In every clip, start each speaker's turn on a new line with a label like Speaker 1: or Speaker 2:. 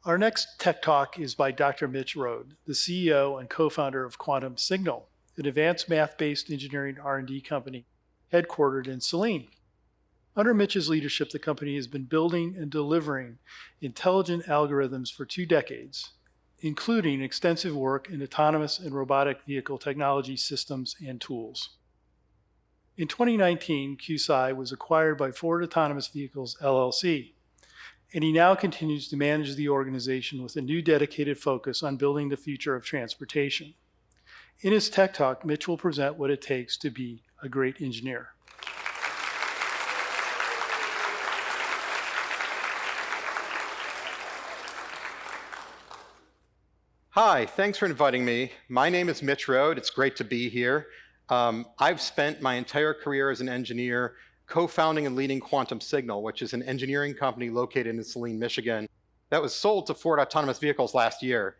Speaker 1: Our next Tech Talk is by Dr. Mitch Rhode, the CEO and co-founder of Quantum Signal, an advanced math-based engineering R&D company headquartered in Saline. Under Mitch's leadership, the company has been building and delivering intelligent algorithms for 2 decades, including extensive work in autonomous and robotic vehicle technology systems and tools. In 2019, QSI was acquired by Ford Autonomous Vehicles, LLC, and he now continues to manage the organization with a new dedicated focus on building the future of transportation. In his Tech Talk, Mitch will present what it takes to be a great engineer.
Speaker 2: Hi, thanks for inviting me. My name is Mitch Rhode. It's great to be here. I've spent my entire career as an engineer co-founding and leading Quantum Signal, which is an engineering company located in Saline, Michigan, that was sold to Ford Autonomous Vehicles last year.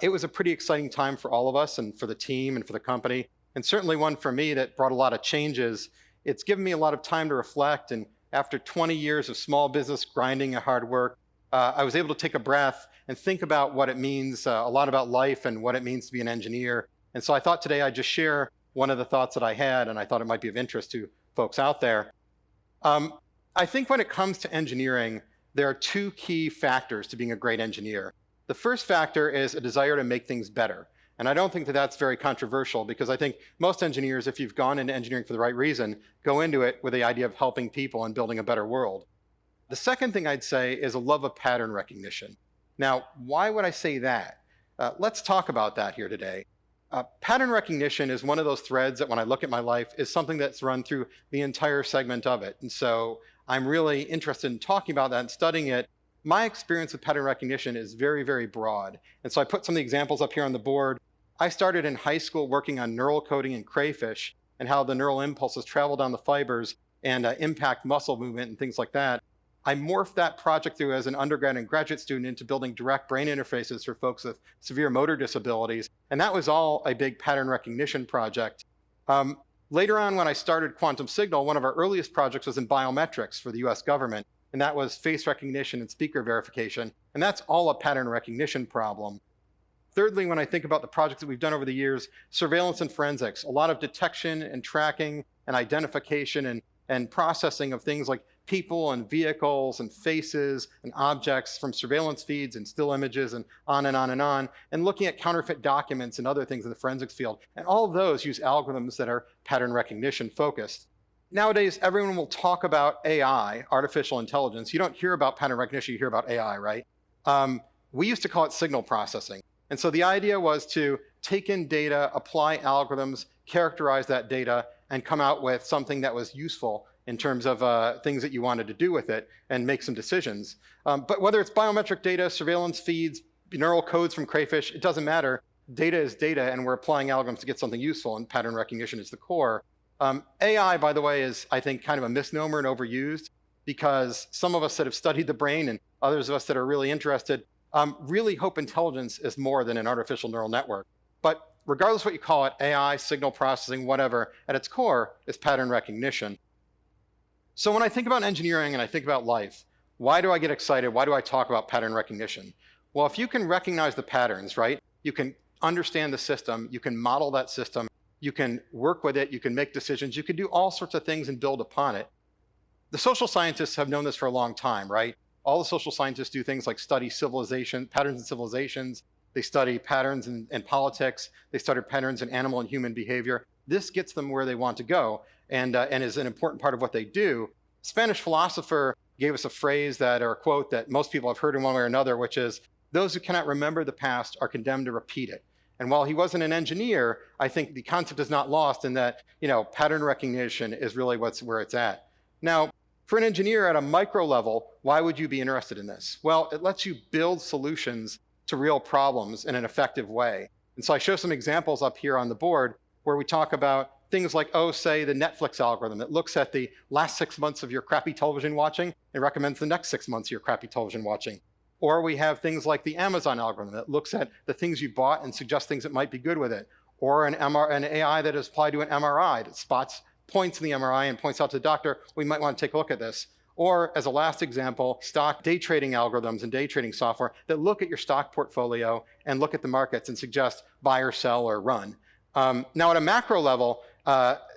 Speaker 2: It was a pretty exciting time for all of us and for the team and for the company, and certainly one for me that brought a lot of changes. It's given me a lot of time to reflect, and after 20 years of small business grinding and hard work, I was able to take a breath and think about what it means, a lot about life and what it means to be an engineer. And so I thought today I'd just share one of the thoughts that I had, and I thought it might be of interest to folks out there. I think when it comes to engineering, there are 2 key factors to being a great engineer. The first factor is a desire to make things better. And I don't think that that's very controversial, because I think most engineers, if you've gone into engineering for the right reason, go into it with the idea of helping people and building a better world. The second thing I'd say is a love of pattern recognition. Now, why would I say that? Let's talk about that here today. Pattern recognition is one of those threads that when I look at my life is something that's run through the entire segment of it. And so I'm really interested in talking about that and studying it. My experience with pattern recognition is very, very broad. And so I put some of the examples up here on the board. I started in high school working on neural coding in crayfish and how the neural impulses travel down the fibers and impact muscle movement and things like that. I morphed that project through as an undergrad and graduate student into building direct brain interfaces for folks with severe motor disabilities. And that was all a big pattern recognition project. Later on, when I started Quantum Signal, one of our earliest projects was in biometrics for the US government. And that was face recognition and speaker verification. And that's all a pattern recognition problem. Thirdly, when I think about the projects that we've done over the years, surveillance and forensics, a lot of detection and tracking and identification and processing of things like people and vehicles and faces and objects from surveillance feeds and still images and on and on and on, and looking at counterfeit documents and other things in the forensics field. And all of those use algorithms that are pattern recognition focused. Nowadays, everyone will talk about AI, artificial intelligence. You don't hear about pattern recognition, you hear about AI, right? We used to call it signal processing. And so the idea was to take in data, apply algorithms, characterize that data, and come out with something that was useful in terms of things that you wanted to do with it and make some decisions. But whether it's biometric data, surveillance feeds, neural codes from crayfish, it doesn't matter. Data is data, and we're applying algorithms to get something useful, and pattern recognition is the core. AI, by the way, is, I think, kind of a misnomer and overused, because some of us that have studied the brain and others of us that are really interested really hope intelligence is more than an artificial neural network. But regardless of what you call it, AI, signal processing, whatever, at its core is pattern recognition. So when I think about engineering and I think about life, why do I get excited? Why do I talk about pattern recognition? Well, if you can recognize the patterns, right, you can understand the system, you can model that system, you can work with it, you can make decisions, you can do all sorts of things and build upon it. The social scientists have known this for a long time, right? All the social scientists do things like study civilization, patterns in civilizations. They study patterns in politics. They study patterns in animal and human behavior. This gets them where they want to go and is an important part of what they do. A Spanish philosopher gave us a phrase or a quote that most people have heard in one way or another, which is, those who cannot remember the past are condemned to repeat it. And while he wasn't an engineer, I think the concept is not lost in that, pattern recognition is really where it's at. Now, for an engineer at a micro level, why would you be interested in this? Well, it lets you build solutions to real problems in an effective way. And so I show some examples up here on the board where we talk about things like, say the Netflix algorithm that looks at the last 6 months of your crappy television watching and recommends the next 6 months of your crappy television watching. Or we have things like the Amazon algorithm that looks at the things you bought and suggests things that might be good with it. Or an AI that is applied to an MRI that spots points in the MRI and points out to the doctor, we might want to take a look at this. Or as a last example, stock day trading algorithms and day trading software that look at your stock portfolio and look at the markets and suggest buy or sell or run. Now at a macro level,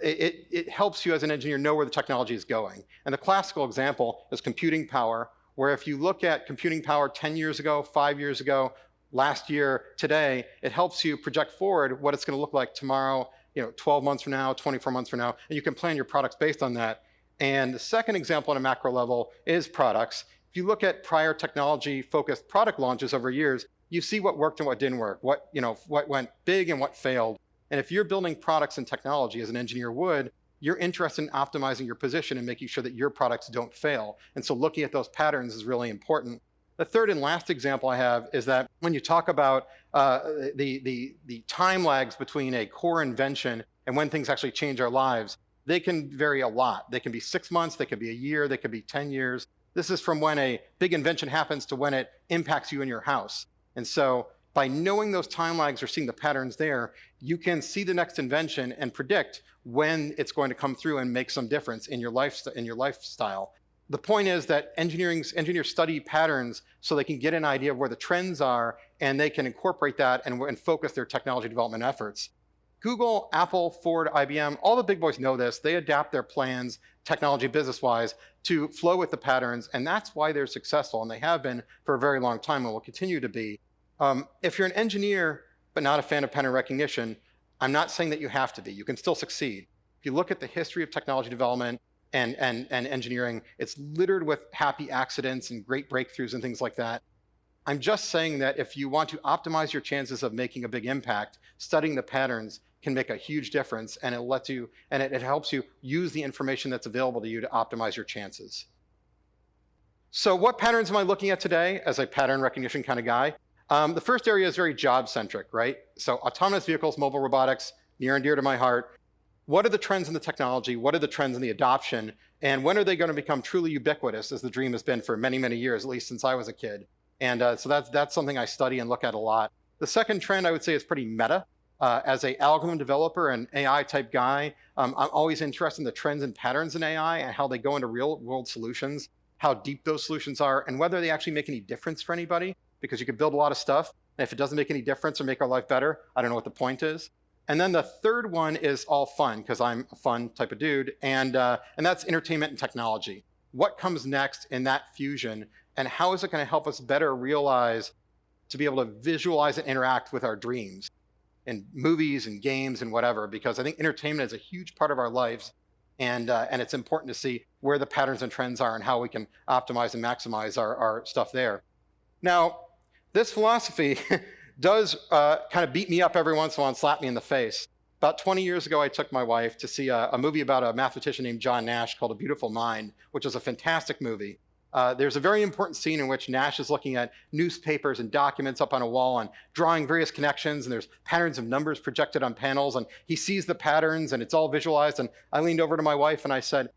Speaker 2: it helps you as an engineer know where the technology is going. And the classical example is computing power, where if you look at computing power 10 years ago, 5 years ago, last year, today, it helps you project forward what it's going to look like tomorrow, 12 months from now, 24 months from now, and you can plan your products based on that. And the second example on a macro level is products. If you look at prior technology-focused product launches over years, you see what worked and what didn't work, what went big and what failed. And if you're building products and technology as an engineer would, you're interested in optimizing your position and making sure that your products don't fail. And so looking at those patterns is really important. The third and last example I have is that when you talk about the time lags between a core invention and when things actually change our lives, they can vary a lot. They can be 6 months, they could be a year, they could be 10 years. This is from when a big invention happens to when it impacts you in your house. And so by knowing those time lags or seeing the patterns there, you can see the next invention and predict when it's going to come through and make some difference in your lifestyle. The point is that engineers study patterns so they can get an idea of where the trends are, and they can incorporate that and focus their technology development efforts. Google, Apple, Ford, IBM, all the big boys know this. They adapt their plans, technology business-wise, to flow with the patterns, and that's why they're successful, and they have been for a very long time and will continue to be. If you're an engineer but not a fan of pattern recognition, I'm not saying that you have to be. You can still succeed. If you look at the history of technology development and engineering, it's littered with happy accidents and great breakthroughs and things like that. I'm just saying that if you want to optimize your chances of making a big impact, studying the patterns can make a huge difference, and it helps you use the information that's available to you to optimize your chances. So what patterns am I looking at today as a pattern recognition kind of guy? The first area is very job-centric, right? So autonomous vehicles, mobile robotics, near and dear to my heart. What are the trends in the technology? What are the trends in the adoption? And when are they going to become truly ubiquitous, as the dream has been for many, many years, at least since I was a kid? And so that's something I study and look at a lot. The second trend I would say is pretty meta. As an algorithm developer and AI type guy, I'm always interested in the trends and patterns in AI and how they go into real world solutions, how deep those solutions are, and whether they actually make any difference for anybody, because you could build a lot of stuff, and if it doesn't make any difference or make our life better, I don't know what the point is. And then the third one is all fun, because I'm a fun type of dude, and that's entertainment and technology. What comes next in that fusion, and how is it going to help us better realize, to be able to visualize and interact with our dreams in movies and games and whatever, because I think entertainment is a huge part of our lives, and it's important to see where the patterns and trends are and how we can optimize and maximize our stuff there. Now, this philosophy does kind of beat me up every once in a while and slap me in the face. About 20 years ago, I took my wife to see a movie about a mathematician named John Nash called A Beautiful Mind, which is a fantastic movie. There's a very important scene in which Nash is looking at newspapers and documents up on a wall and drawing various connections, and there's patterns of numbers projected on panels, and he sees the patterns and it's all visualized. And I leaned over to my wife and I said,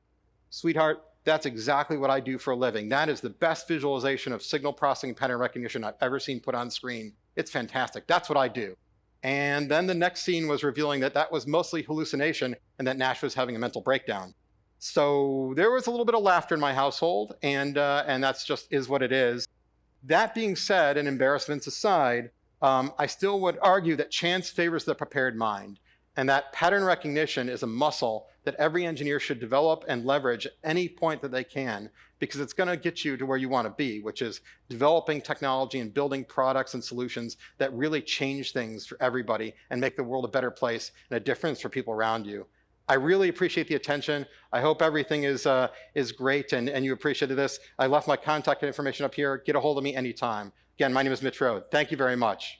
Speaker 2: "Sweetheart, that's exactly what I do for a living. That is the best visualization of signal processing and pattern recognition I've ever seen put on screen. It's fantastic. That's what I do." And then the next scene was revealing that that was mostly hallucination and that Nash was having a mental breakdown. So there was a little bit of laughter in my household, and that's just is what it is. That being said, and embarrassments aside, I still would argue that chance favors the prepared mind, and that pattern recognition is a muscle that every engineer should develop and leverage at any point that they can, because it's going to get you to where you want to be, which is developing technology and building products and solutions that really change things for everybody and make the world a better place and a difference for people around you. I really appreciate the attention. I hope everything is great and you appreciated this. I left my contact information up here. Get a hold of me anytime. Again, my name is Mitch Rhode. Thank you very much.